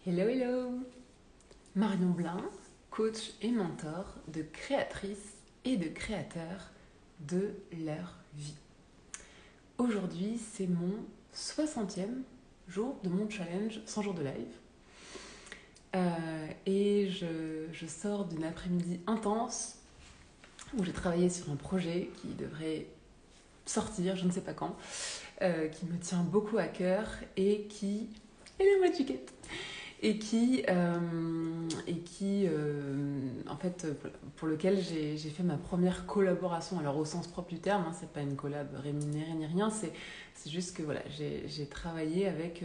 Hello, hello! Marion Blin, coach et mentor de créatrices et de créateurs de leur vie. Aujourd'hui, c'est mon 60e jour de mon challenge 100 jours de live. Et je sors d'une après-midi intense où j'ai travaillé sur un projet qui devrait sortir, je ne sais pas quand, qui me tient beaucoup à cœur et qui... Hello ma chiquette! Et qui en fait, pour lequel j'ai fait ma première collaboration. Alors au sens propre du terme, hein, c'est pas une collab rémunérée ni rien, c'est juste que voilà, j'ai travaillé avec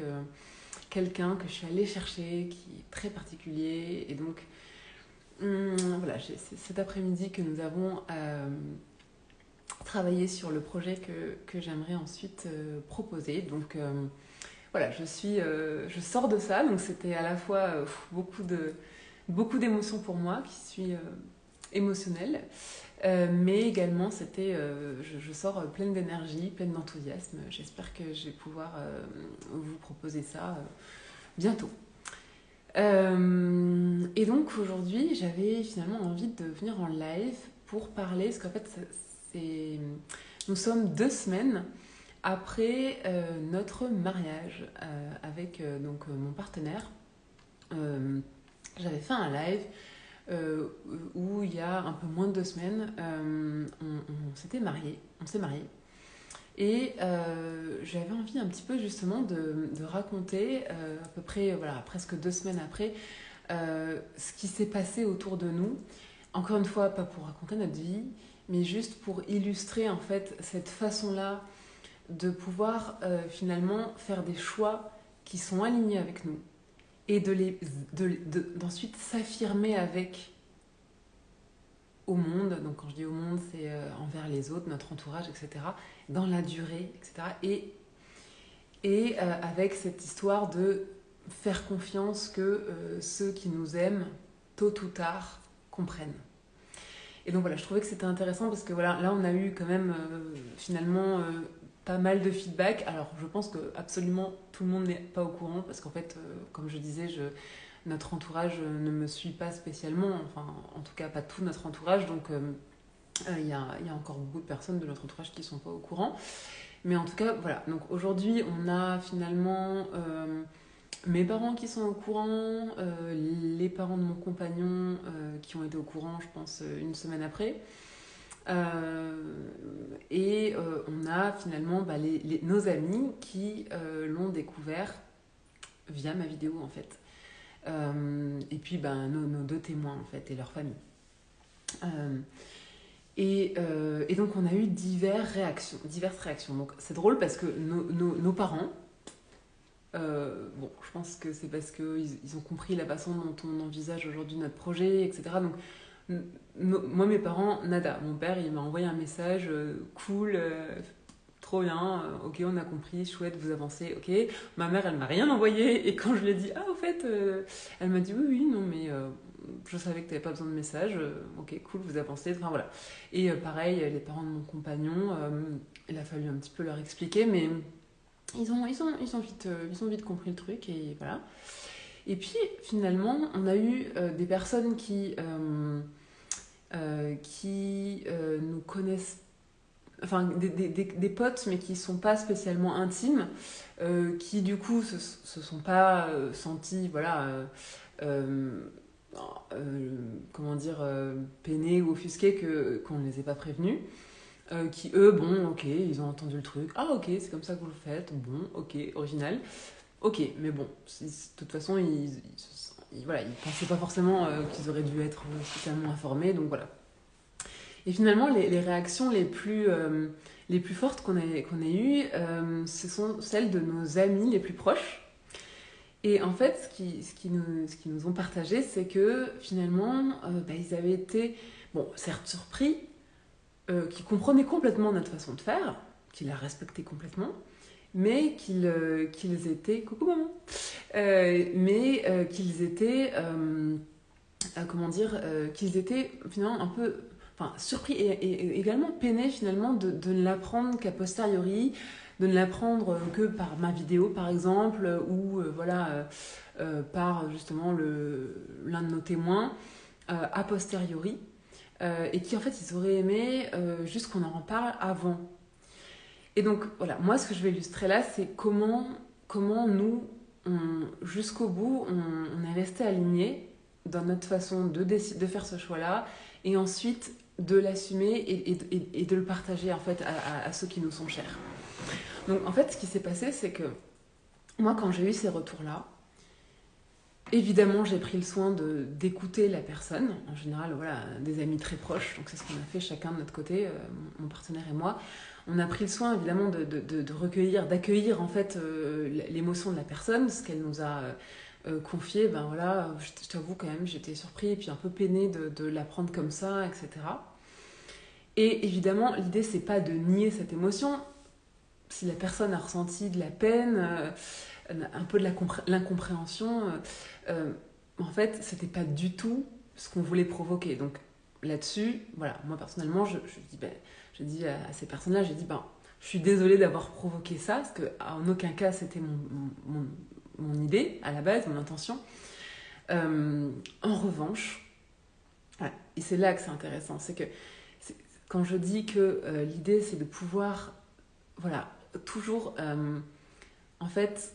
quelqu'un que je suis allée chercher, qui est très particulier, et donc voilà, c'est cet après-midi que nous avons travaillé sur le projet que j'aimerais ensuite proposer. Donc voilà, je sors de ça, donc c'était à la fois beaucoup d'émotions pour moi, qui suis émotionnelle, mais également je sors pleine d'énergie, pleine d'enthousiasme. J'espère que je vais pouvoir vous proposer ça bientôt. Et donc aujourd'hui, j'avais finalement envie de venir en live pour parler, parce qu'en fait, nous sommes 2 semaines après notre mariage avec mon partenaire. J'avais fait un live où il y a un peu moins de 2 semaines, on s'est mariés. Et j'avais envie un petit peu justement de raconter à peu près, voilà, presque 2 semaines après, ce qui s'est passé autour de nous. Encore une fois, pas pour raconter notre vie, mais juste pour illustrer en fait cette façon-là de pouvoir finalement faire des choix qui sont alignés avec nous et d'ensuite s'affirmer avec au monde. Donc quand je dis au monde, c'est envers les autres, notre entourage, etc., dans la durée, etc. Et avec cette histoire de faire confiance que ceux qui nous aiment, tôt ou tard, comprennent. Et donc voilà, je trouvais que c'était intéressant parce que voilà, là on a eu quand même finalement pas mal de feedback. Alors je pense que absolument tout le monde n'est pas au courant parce qu'en fait, comme je disais, notre entourage ne me suit pas spécialement, enfin en tout cas pas tout notre entourage, donc il y a encore beaucoup de personnes de notre entourage qui ne sont pas au courant. Mais en tout cas, voilà, donc aujourd'hui on a finalement mes parents qui sont au courant, les parents de mon compagnon qui ont été au courant, je pense, une semaine après. Et on a finalement nos amis qui l'ont découvert via ma vidéo en fait. Et puis nos 2 témoins en fait et leur famille. Et donc on a eu diverses réactions. Donc c'est drôle parce que nos parents, bon, je pense que c'est parce qu'ils ont compris la façon dont on envisage aujourd'hui notre projet, etc. Donc moi, mes parents, nada. Mon père, il m'a envoyé un message, cool, trop bien, ok, on a compris, chouette, vous avancez, ok. Ma mère, elle m'a rien envoyé, et quand je lui ai dit, ah, au fait, elle m'a dit, oui, oui, non, mais je savais que t'avais pas besoin de message, ok, cool, vous avancez, enfin voilà. Et pareil, les parents de mon compagnon, il a fallu un petit peu leur expliquer, mais ils ont vite compris le truc, et voilà. Et puis, finalement, on a eu des personnes qui nous connaissent, enfin des potes, mais qui ne sont pas spécialement intimes, qui du coup se sont pas sentis, voilà, comment dire, peinés ou offusqués qu'on ne les ait pas prévenus. Qui eux, bon, ok, ils ont entendu le truc, ah ok, c'est comme ça que vous le faites, bon, ok, original. Ok, mais bon, de toute façon, voilà, ils pensaient pas forcément qu'ils auraient dû être spécialement informés, donc voilà. Et finalement, les réactions les plus fortes qu'on ait eues, ce sont celles de nos amis les plus proches. Et en fait, ce qui nous ont partagé, c'est que finalement, ils avaient été, bon, certes surpris, qu'ils comprenaient complètement notre façon de faire, qu'ils la respectaient complètement, mais qu'ils étaient... Coucou maman! Qu'ils étaient... comment dire, qu'ils étaient finalement un peu surpris et également peinés finalement de ne l'apprendre qu'a posteriori, de ne l'apprendre que par ma vidéo par exemple, ou par justement l'un de nos témoins a posteriori, et qui en fait ils auraient aimé juste qu'on en parle avant. Et donc voilà, moi ce que je vais illustrer là, c'est comment nous, jusqu'au bout, on est resté alignés dans notre façon de faire ce choix-là, et ensuite de l'assumer et de le partager en fait à ceux qui nous sont chers. Donc en fait, ce qui s'est passé, c'est que moi, quand j'ai eu ces retours-là, évidemment, j'ai pris le soin d'écouter la personne. En général, voilà, des amis très proches, donc c'est ce qu'on a fait chacun de notre côté, mon partenaire et moi. On a pris le soin, évidemment, de recueillir, d'accueillir en fait l'émotion de la personne, ce qu'elle nous a confié. Ben voilà, je t'avoue quand même, j'étais surpris et puis un peu peinée de l'apprendre comme ça, etc. Et évidemment, l'idée, c'est pas de nier cette émotion. Si la personne a ressenti de la peine, un peu de l'incompréhension, en fait, c'était pas du tout ce qu'on voulait provoquer. Donc là-dessus, voilà, moi personnellement, je dis à ces personnes-là, j'ai dit, je suis désolée d'avoir provoqué ça, parce qu'en aucun cas c'était mon idée à la base, mon intention. En revanche, voilà, et c'est là que c'est intéressant, c'est que quand je dis que l'idée c'est de pouvoir, voilà, toujours en fait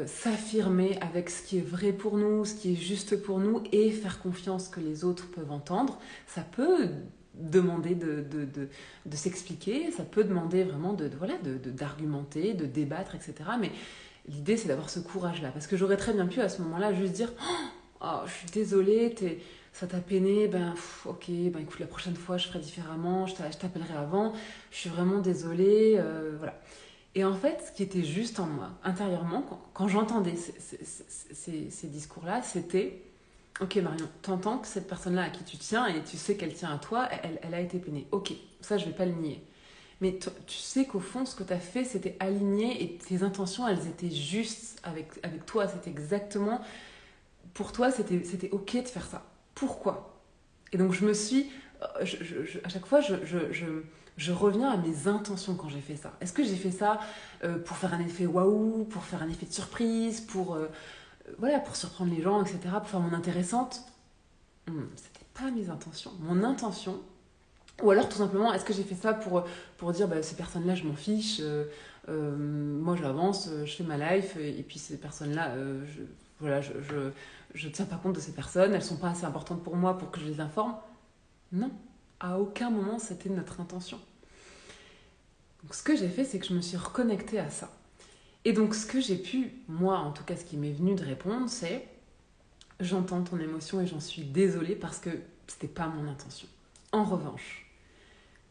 s'affirmer avec ce qui est vrai pour nous, ce qui est juste pour nous, et faire confiance que les autres peuvent entendre, ça peut demander de s'expliquer, ça peut demander vraiment d'argumenter, de débattre, etc. Mais l'idée c'est d'avoir ce courage-là, parce que j'aurais très bien pu à ce moment-là juste dire oh, je suis désolée, ça t'a peiné, ok, écoute, la prochaine fois je ferai différemment, je t'appellerai avant, je suis vraiment désolée, voilà. Et en fait, ce qui était juste en moi, intérieurement, quand j'entendais ces discours-là, c'était ok Marion, t'entends que cette personne-là à qui tu tiens, et tu sais qu'elle tient à toi, elle a été peinée. Ok, ça je vais pas le nier. Mais tu sais qu'au fond, ce que tu as fait, c'était aligné, et tes intentions, elles étaient justes avec toi. C'était exactement... Pour toi, c'était ok de faire ça. Pourquoi? Et donc je me suis... à chaque fois, je reviens à mes intentions quand j'ai fait ça. Est-ce que j'ai fait ça pour faire un effet waouh, pour faire un effet de surprise, pour surprendre les gens, etc., pour faire mon intéressante? C'était pas mes intentions. Mon intention, ou alors tout simplement, est-ce que j'ai fait ça pour dire ces personnes-là, je m'en fiche, moi j'avance, je fais ma life, et puis ces personnes-là, je tiens pas compte de ces personnes, elles sont pas assez importantes pour moi pour que je les informe? Non, à aucun moment c'était notre intention. Donc ce que j'ai fait, c'est que je me suis reconnectée à ça. Et donc ce que j'ai pu, moi en tout cas ce qui m'est venu de répondre, c'est j'entends ton émotion et j'en suis désolée parce que c'était pas mon intention. En revanche,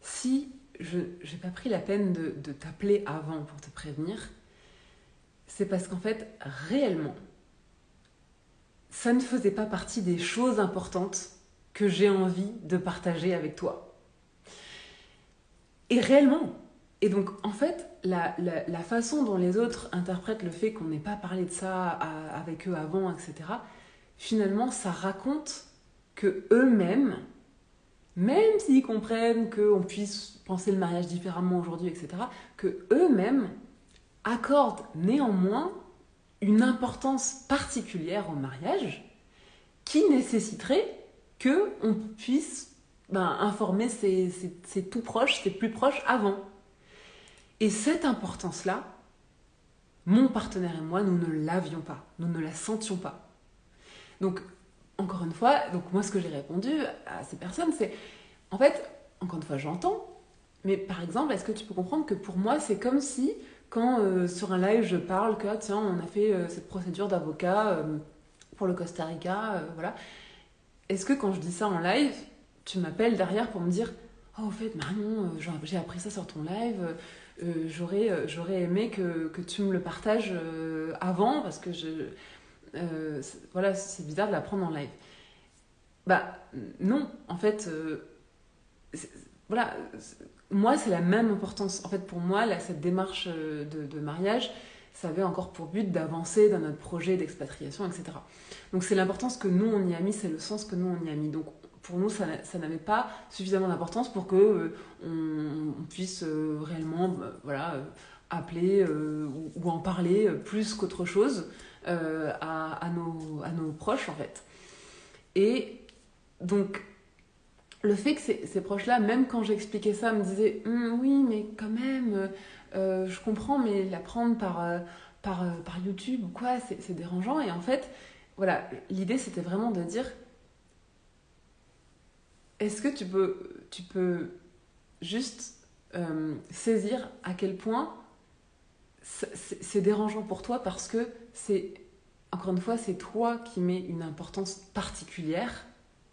si je n'ai pas pris la peine de t'appeler avant pour te prévenir, c'est parce qu'en fait, réellement, ça ne faisait pas partie des choses importantes que j'ai envie de partager avec toi. Et réellement. Et donc, en fait, la façon dont les autres interprètent le fait qu'on n'ait pas parlé de ça avec eux avant, etc., finalement, ça raconte que eux-mêmes, même s'ils comprennent qu'on puisse penser le mariage différemment aujourd'hui, etc., que eux-mêmes accordent néanmoins une importance particulière au mariage qui nécessiterait qu'on puisse informer ses tout proches, ses plus proches avant. Et cette importance-là, mon partenaire et moi, nous ne l'avions pas, nous ne la sentions pas. Donc, encore une fois, moi ce que j'ai répondu à ces personnes, c'est, en fait, encore une fois, j'entends, mais par exemple, est-ce que tu peux comprendre que pour moi, c'est comme si, quand sur un live, je parle que, tiens, on a fait cette procédure d'avocat pour le Costa Rica, voilà. Est-ce que quand je dis ça en live, tu m'appelles derrière pour me dire, oh, au fait, Marion, j'ai appris ça sur ton live, j'aurais aimé que tu me le partages avant, parce que c'est bizarre de l'apprendre en live. Non, en fait, moi c'est la même importance. En fait, pour moi, cette démarche de mariage, ça avait encore pour but d'avancer dans notre projet d'expatriation, etc. Donc c'est l'importance que nous on y a mis, c'est le sens que nous on y a mis. Donc pour nous, ça n'avait pas suffisamment d'importance pour que on puisse réellement appeler ou en parler plus qu'autre chose à nos proches, en fait. Et donc, le fait que ces proches-là, même quand j'expliquais ça, me disaient oui, mais quand même, je comprends, mais l'apprendre par YouTube ou quoi, c'est dérangeant. Et en fait, voilà, l'idée c'était vraiment de dire est-ce que tu peux juste saisir à quel point c'est dérangeant pour toi parce que encore une fois, c'est toi qui mets une importance particulière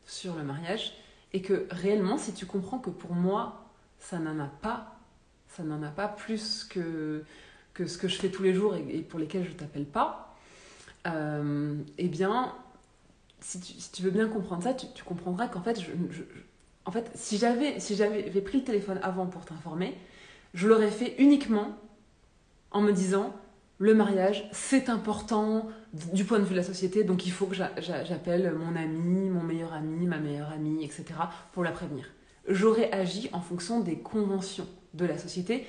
sur le mariage et que réellement, si tu comprends que pour moi, ça n'en a pas plus que ce que je fais tous les jours et pour lesquels je t'appelle pas, eh bien, si tu veux bien comprendre ça, tu comprendras qu'en fait, en fait, si j'avais pris le téléphone avant pour t'informer, je l'aurais fait uniquement en me disant le mariage, c'est important du point de vue de la société, donc il faut que j'appelle mon ami, mon meilleur ami, ma meilleure amie, etc. pour la prévenir. J'aurais agi en fonction des conventions de la société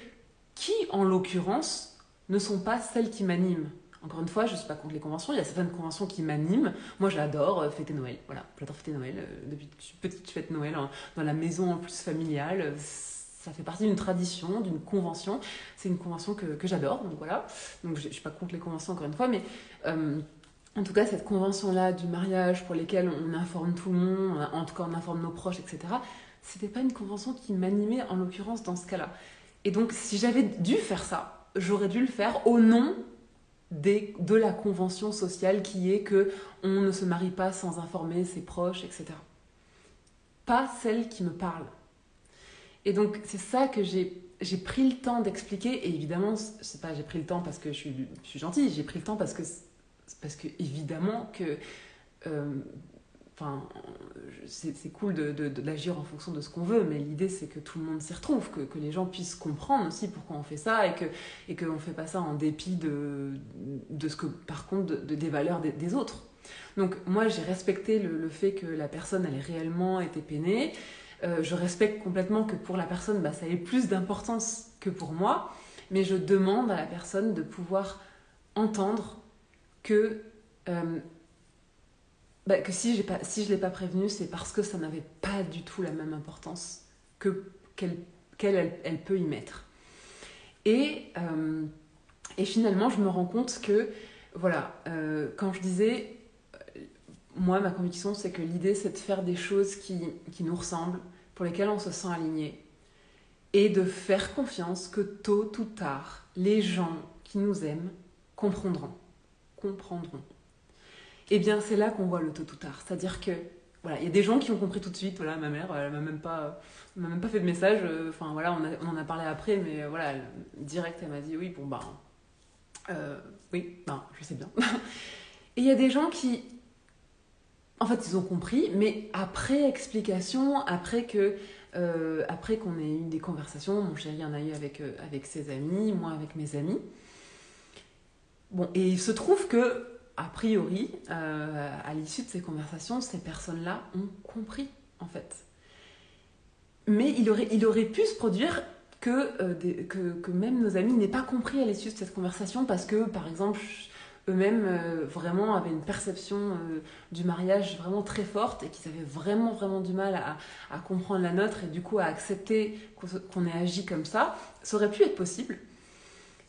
qui, en l'occurrence, ne sont pas celles qui m'animent. Encore une fois, je ne suis pas contre les conventions, il y a certaines conventions qui m'animent. Moi, j'adore fêter Noël. Voilà, j'adore fêter Noël. Depuis que je suis petite, je fête Noël dans la maison en plus familiale. Ça fait partie d'une tradition, d'une convention. C'est une convention que j'adore, donc voilà. Donc je ne suis pas contre les conventions, encore une fois, mais en tout cas, cette convention-là du mariage pour lesquelles on informe tout le monde, en tout cas on informe nos proches, etc., c'était pas une convention qui m'animait en l'occurrence dans ce cas-là. Et donc, si j'avais dû faire ça, j'aurais dû le faire au nom de la convention sociale qui est que on ne se marie pas sans informer ses proches, etc. Pas celle qui me parle. Et donc, c'est ça que j'ai pris le temps d'expliquer. Et évidemment, c'est pas j'ai pris le temps parce que je suis gentille, j'ai pris le temps parce que évidemment que c'est cool d'agir en fonction de ce qu'on veut, mais l'idée c'est que tout le monde s'y retrouve, que les gens puissent comprendre aussi pourquoi on fait ça et qu'on ne fait pas ça en dépit de ce que, par contre, des valeurs des autres. Donc moi j'ai respecté le fait que la personne elle ait réellement été peinée. Je respecte complètement que pour la personne ça ait plus d'importance que pour moi, mais je demande à la personne de pouvoir entendre que si je l'ai pas prévenue, c'est parce que ça n'avait pas du tout la même importance qu'elle peut y mettre. Et finalement, je me rends compte que, voilà, quand je disais, moi, ma conviction, c'est que l'idée, c'est de faire des choses qui nous ressemblent, pour lesquelles on se sent aligné, et de faire confiance que tôt ou tard, les gens qui nous aiment comprendront. Et bien c'est là qu'on voit le tôt ou tard. C'est-à-dire que voilà, il y a des gens qui ont compris tout de suite. Voilà, ma mère, elle m'a même pas fait de message. Enfin voilà, on en a parlé après, mais voilà, direct, elle m'a dit oui, bon oui, je sais bien. Et il y a des gens qui, en fait, ils ont compris, mais après explication, après qu'on ait eu des conversations, mon chéri en a eu avec ses amis, moi avec mes amis. Bon, et il se trouve que a priori, à l'issue de ces conversations, ces personnes-là ont compris, en fait. Mais il aurait pu se produire que même nos amis n'aient pas compris à l'issue de cette conversation parce que, par exemple, eux-mêmes vraiment avaient une perception du mariage vraiment très forte et qu'ils avaient vraiment, vraiment du mal à comprendre la nôtre et du coup à accepter qu'on ait agi comme ça. Ça aurait pu être possible.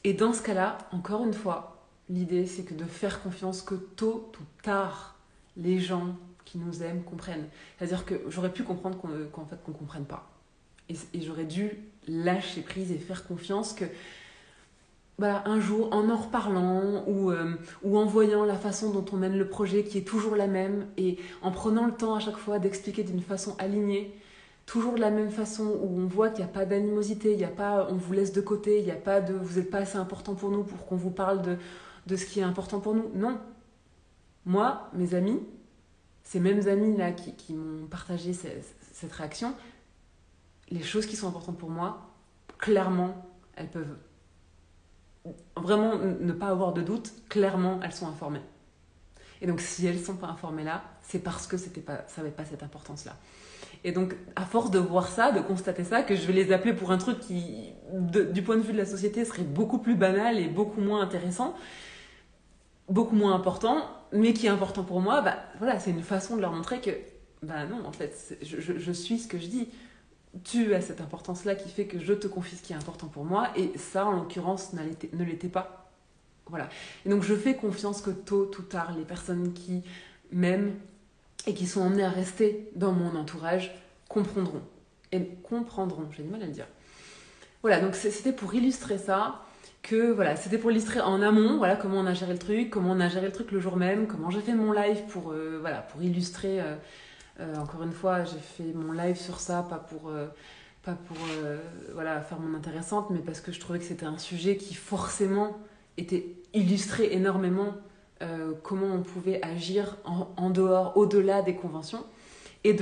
Et dans ce cas-là, encore une fois, l'idée, c'est que de faire confiance que tôt ou tard, les gens qui nous aiment comprennent. C'est-à-dire que j'aurais pu comprendre qu'en fait, qu'on ne comprenne pas. Et j'aurais dû lâcher prise et faire confiance que, voilà, un jour, en reparlant ou en voyant la façon dont on mène le projet qui est toujours la même et en prenant le temps à chaque fois d'expliquer d'une façon alignée, toujours de la même façon où on voit qu'il n'y a pas d'animosité, il y a pas, on vous laisse de côté, il n'y a pas de vous n'êtes pas assez important pour nous pour qu'on vous parle de ce qui est important pour nous. Non. Moi, mes amis, ces mêmes amis-là qui m'ont partagé cette réaction, les choses qui sont importantes pour moi, clairement, elles peuvent vraiment ne pas avoir de doute, clairement, elles sont informées. Et donc, si elles ne sont pas informées là, c'est parce que ça n'avait pas cette importance-là. Et donc, à force de voir ça, de constater ça, que je vais les appeler pour un truc qui, du point de vue de la société, serait beaucoup plus banal et beaucoup moins intéressant, beaucoup moins important, mais qui est important pour moi, voilà, c'est une façon de leur montrer que, non, en fait, je suis ce que je dis. Tu as cette importance-là qui fait que je te confie ce qui est important pour moi, et ça, en l'occurrence, ne l'était pas. Voilà. Et donc, je fais confiance que tôt ou tard, les personnes qui m'aiment et qui sont emmenées à rester dans mon entourage comprendront. Et comprendront, j'ai du mal à le dire. Voilà, donc c'était pour illustrer ça, c'était pour illustrer en amont, voilà, comment on a géré le truc, comment on a géré le truc le jour même, comment j'ai fait mon live pour illustrer. Encore une fois, j'ai fait mon live sur ça, pas pour faire mon intéressante, mais parce que je trouvais que c'était un sujet qui forcément était illustré énormément, comment on pouvait agir en dehors, au-delà des conventions. Et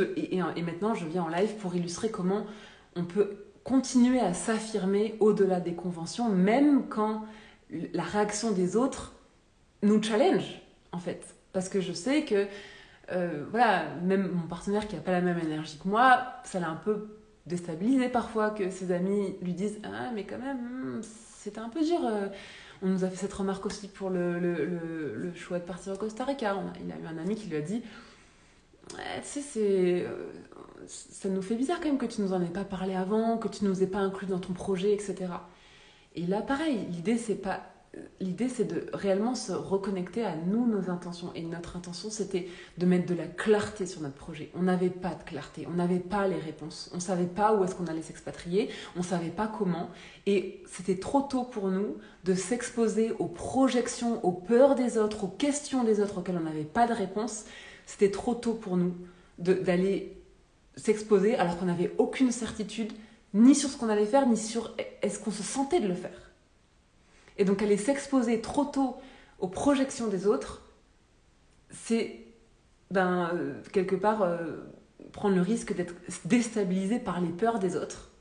maintenant, je viens en live pour illustrer comment on peut continuer à s'affirmer au-delà des conventions, même quand la réaction des autres nous challenge, en fait. Parce que je sais que, même mon partenaire qui n'a pas la même énergie que moi, ça l'a un peu déstabilisé parfois, que ses amis lui disent « Ah, mais quand même, c'était un peu dur. » On nous a fait cette remarque aussi pour le choix de partir au Costa Rica. Il a eu un ami qui lui a dit « Tu sais, ça nous fait bizarre quand même que tu nous en aies pas parlé avant, que tu nous aies pas inclus dans ton projet, etc. » Et là, pareil, l'idée c'est de réellement se reconnecter à nous, nos intentions. Et notre intention, c'était de mettre de la clarté sur notre projet. On n'avait pas de clarté, on n'avait pas les réponses. On ne savait pas où est-ce qu'on allait s'expatrier, on ne savait pas comment. Et c'était trop tôt pour nous de s'exposer aux projections, aux peurs des autres, aux questions des autres auxquelles on n'avait pas de réponse. C'était trop tôt pour nous d'aller s'exposer alors qu'on n'avait aucune certitude ni sur ce qu'on allait faire, ni sur est-ce qu'on se sentait de le faire. Et donc aller s'exposer trop tôt aux projections des autres, c'est quelque part prendre le risque d'être déstabilisé par les peurs des autres.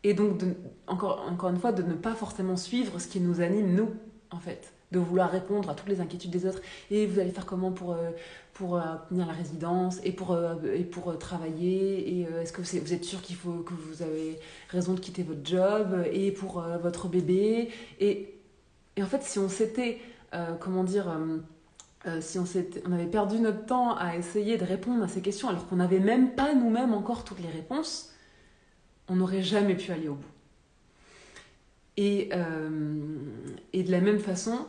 Et donc, encore une fois, de ne pas forcément suivre ce qui nous anime, nous, en fait. De vouloir répondre à toutes les inquiétudes des autres. Et vous allez faire comment pour obtenir la résidence et pour travailler, et est-ce que vous êtes sûr que vous avez raison de quitter votre job, et pour votre bébé, et en fait, si on s'était on avait perdu notre temps à essayer de répondre à ces questions alors qu'on n'avait même pas nous-mêmes encore toutes les réponses, on n'aurait jamais pu aller au bout. Et de la même façon,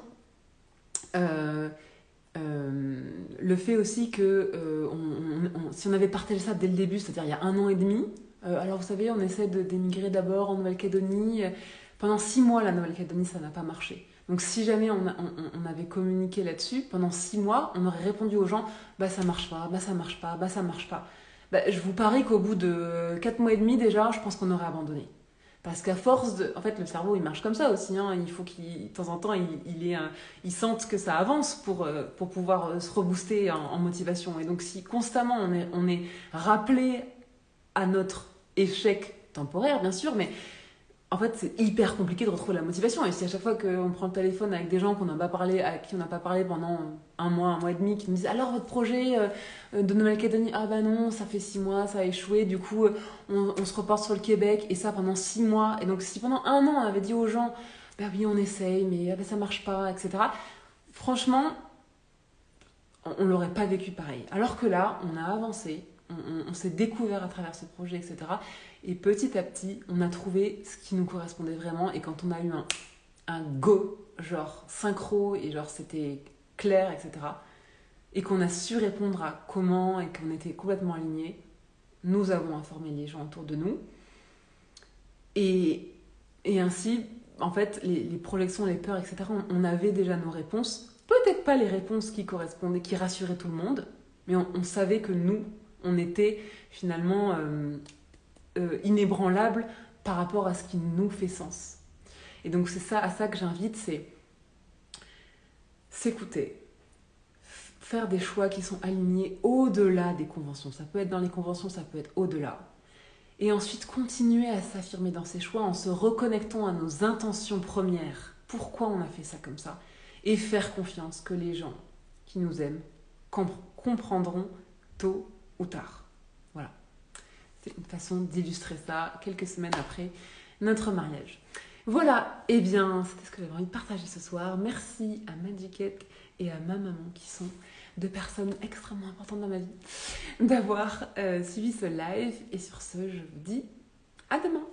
le fait aussi que si on avait partagé ça dès le début, c'est-à-dire il y a 1 an et demi, alors vous savez, on essaie d'émigrer d'abord en Nouvelle-Calédonie. Pendant 6 mois, la Nouvelle-Calédonie, ça n'a pas marché. Donc si jamais on avait communiqué là-dessus, pendant 6 mois, on aurait répondu aux gens « ça marche pas, ça marche pas, ça marche pas ». Je vous parie qu'au bout de 4 mois et demi déjà, je pense qu'on aurait abandonné. Parce qu'à force de... En fait, le cerveau, il marche comme ça aussi. Il faut de temps en temps, il sente que ça avance pour pouvoir se rebooster en motivation. Et donc, si constamment on est rappelé à notre échec temporaire, bien sûr, mais en fait, c'est hyper compliqué de retrouver la motivation. Et si à chaque fois qu'on prend le téléphone avec des gens à qui on n'a pas parlé pendant 1 mois et demi, qui nous disent « Alors, votre projet de Nouvelle-Calédonie, non, ça fait 6 mois, ça a échoué, du coup, on se reporte sur le Québec, et ça pendant 6 mois. » Et donc, si pendant 1 an, on avait dit aux gens « oui, on essaye, mais ça marche pas, etc. » Franchement, on l'aurait pas vécu pareil. Alors que là, on a avancé, on s'est découvert à travers ce projet, etc. Et petit à petit, on a trouvé ce qui nous correspondait vraiment. Et quand on a eu un go, genre synchro, et genre c'était clair, etc., et qu'on a su répondre à comment, et qu'on était complètement alignés, nous avons informé les gens autour de nous. Et ainsi, en fait, les projections, les peurs, etc., on avait déjà nos réponses. Peut-être pas les réponses qui correspondaient, qui rassuraient tout le monde, mais on savait que nous, on était finalement inébranlables par rapport à ce qui nous fait sens. Et donc c'est à ça que j'invite, c'est s'écouter, faire des choix qui sont alignés au-delà des conventions. Ça peut être dans les conventions, ça peut être au-delà. Et ensuite continuer à s'affirmer dans ces choix en se reconnectant à nos intentions premières. Pourquoi on a fait ça comme ça? Et faire confiance que les gens qui nous aiment comprendront tôt ou tard. Voilà. C'est une façon d'illustrer ça quelques semaines après notre mariage. Voilà, et bien, c'était ce que j'avais envie de partager ce soir. Merci à Magiquette et à ma maman qui sont deux personnes extrêmement importantes dans ma vie d'avoir suivi ce live. Et sur ce, je vous dis à demain.